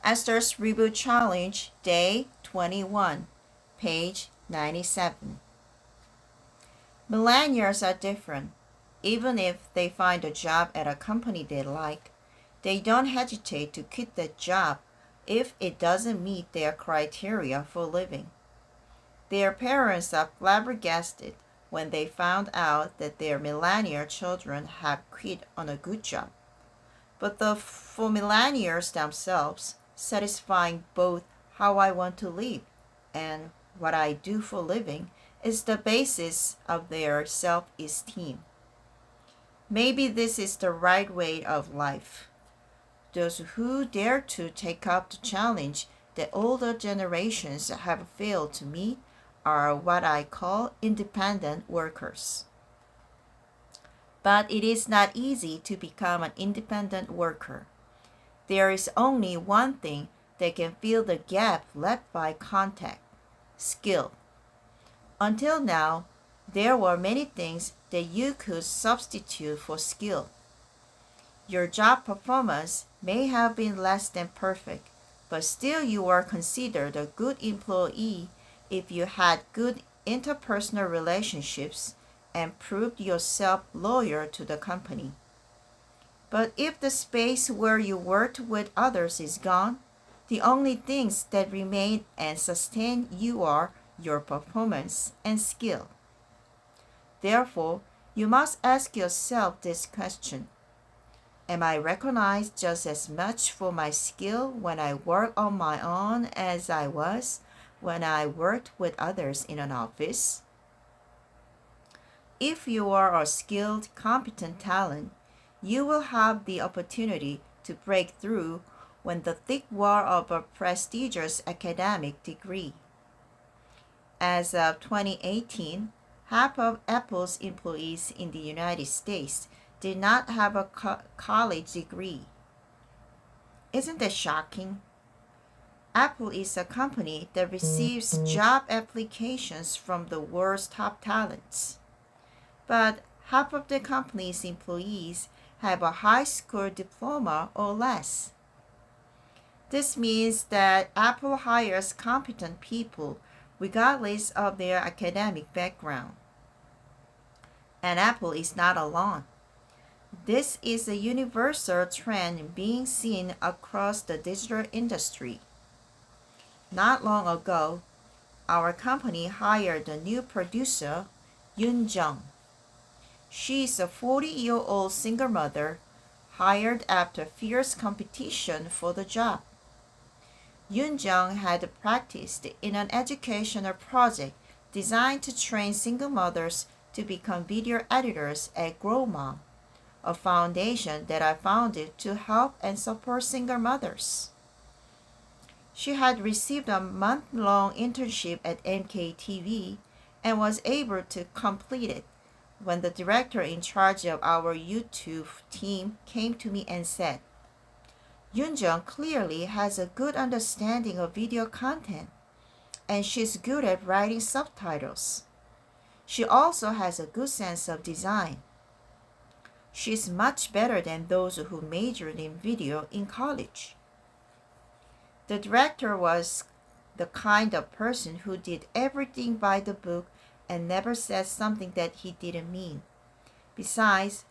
Esther's Reboot Challenge, Day 21, page 97. Millennials are different. Even if they find a job at a company they like, they don't hesitate to quit that job if it doesn't meet their criteria for living. Their parents are flabbergasted when they found out that their millennial children have quit on a good job. But for millennials themselves, satisfying both how I want to live and what I do for a living is the basis of their self-esteem. Maybe this is the right way of life. Those who dare to take up the challenge that older generations have failed to meet are what I call independent workers. But it is not easy to become an independent worker. There is only one thing that can fill the gap left by contact: skill. Until now, there were many things that you could substitute for skill. Your job performance may have been less than perfect, but still you were considered a good employee if you had good interpersonal relationships and proved yourself loyal to the company. But if the space where you worked with others is gone, the only things that remain and sustain you are your performance and skill. Therefore, you must ask yourself this question: am I recognized just as much for my skill when I work on my own as I was when I worked with others in an office? If you are a skilled, competent talent, you will have the opportunity to break through when the thick wall of a prestigious academic degree. As of 2018, half of Apple's employees in the United States did not have a college degree. Isn't that shocking? Apple is a company that receives job applications from the world's top talents. But half of the company's employees have a high school diploma or less. This means that Apple hires competent people regardless of their academic background. And Apple is not alone. This is a universal trend being seen across the digital industry. Not long ago, our company hired a new producer, Yoon Jung. She is a 40-year-old single mother hired after fierce competition for the job. Yoon Jung had practiced in an educational project designed to train single mothers to become video editors at Grow Mom, a foundation that I founded to help and support single mothers. She had received a month-long internship at MKTV and was able to complete it when the director in charge of our YouTube team came to me and said, "Yoonjung clearly has a good understanding of video content, and she's good at writing subtitles. She also has a good sense of design. She's much better than those who majored in video in college." The director was the kind of person who did everything by the book and never said something that he didn't mean. Besides,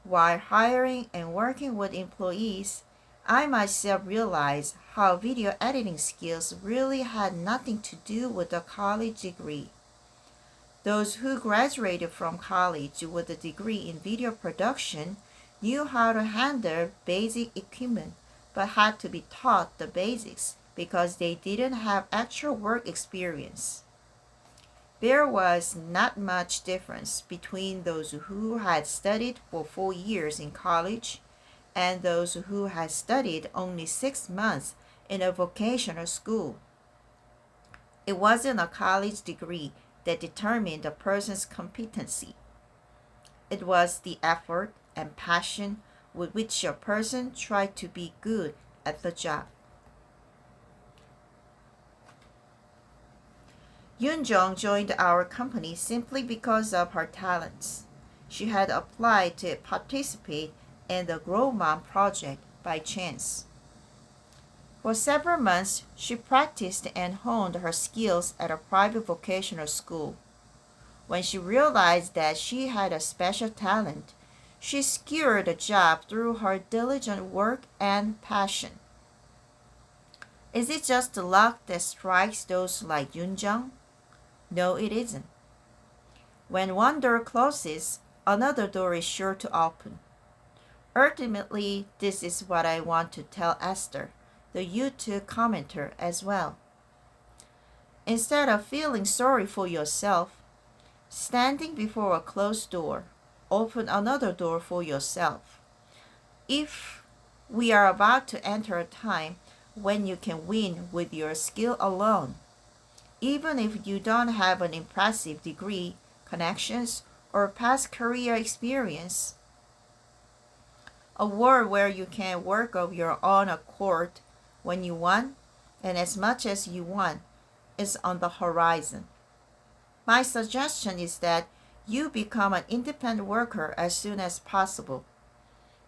while hiring and working with employees, I myself realized how video editing skills really had nothing to do with a college degree. Those who graduated from college with a degree in video production knew how to handle basic equipment, but had to be taught the basics because they didn't have actual work experience. There was not much difference between those who had studied for 4 years in college and those who had studied only 6 months in a vocational school. It wasn't a college degree that determined a person's competency. It was the effort and passion with which a person tried to be good at the job. Yoon Jung joined our company simply because of her talents. She had applied to participate in the Grow Mom project by chance. For several months, she practiced and honed her skills at a private vocational school. When she realized that she had a special talent, she secured the job through her diligent work and passion. Is it just the luck that strikes those like Yunjung? No, it isn't. When one door closes, another door is sure to open. Ultimately, this is what I want to tell Esther, the YouTube commenter, as well. Instead of feeling sorry for yourself, standing before a closed door, open another door for yourself. If we are about to enter a time when you can win with your skill alone, even if you don't have an impressive degree, connections, or past career experience, a world where you can work of your own accord when you want and as much as you want is on the horizon. My suggestion is that you become an independent worker as soon as possible.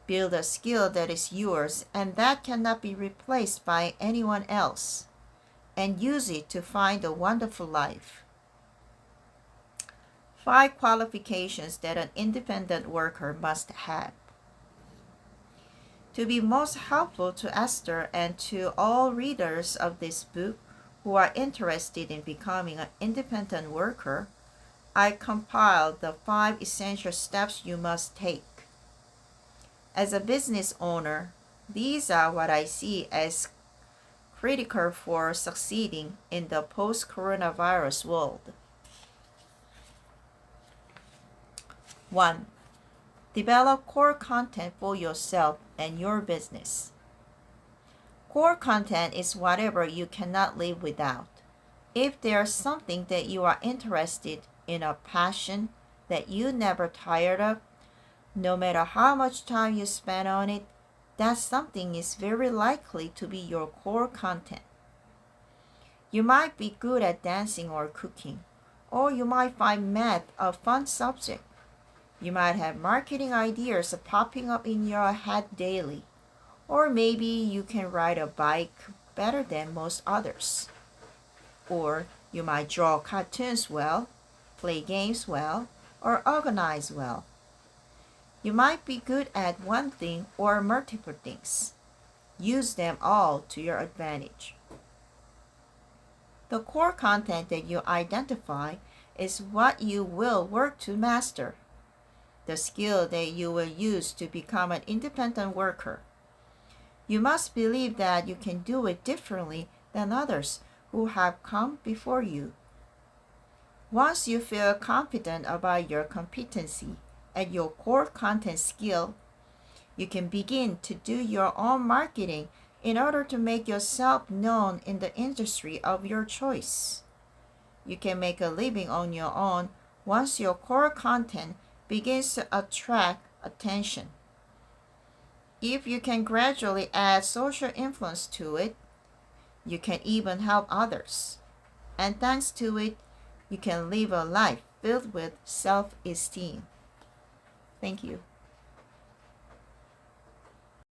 Build a skill that is yours and that cannot be replaced by anyone else, and use it to find a wonderful life. 5 qualifications that an independent worker must have. To be most helpful to Esther and to all readers of this book who are interested in becoming an independent worker, I compiled the 5 essential steps you must take. As a business owner, these are what I see as critical for succeeding in the post-coronavirus world. 1. Develop core content for yourself and your business. Core content is whatever you cannot live without. If there's something that you are interested in, a passion that you never tired of, no matter how much time you spend on it, that something is very likely to be your core content. You might be good at dancing or cooking, or you might find math a fun subject. You might have marketing ideas popping up in your head daily, or maybe you can ride a bike better than most others. Or you might draw cartoons well, play games well, or organize well. You might be good at one thing or multiple things. Use them all to your advantage. The core content that you identify is what you will work to master, the skill that you will use to become an independent worker. You must believe that you can do it differently than others who have come before you. Once you feel confident about your competency and your core content skill, you can begin to do your own marketing in order to make yourself known in the industry of your choice. You can make a living on your own once your core content begins to attract attention. If you can gradually add social influence to it, you can even help others. And thanks to it, you can live a life filled with self-esteem. Thank you.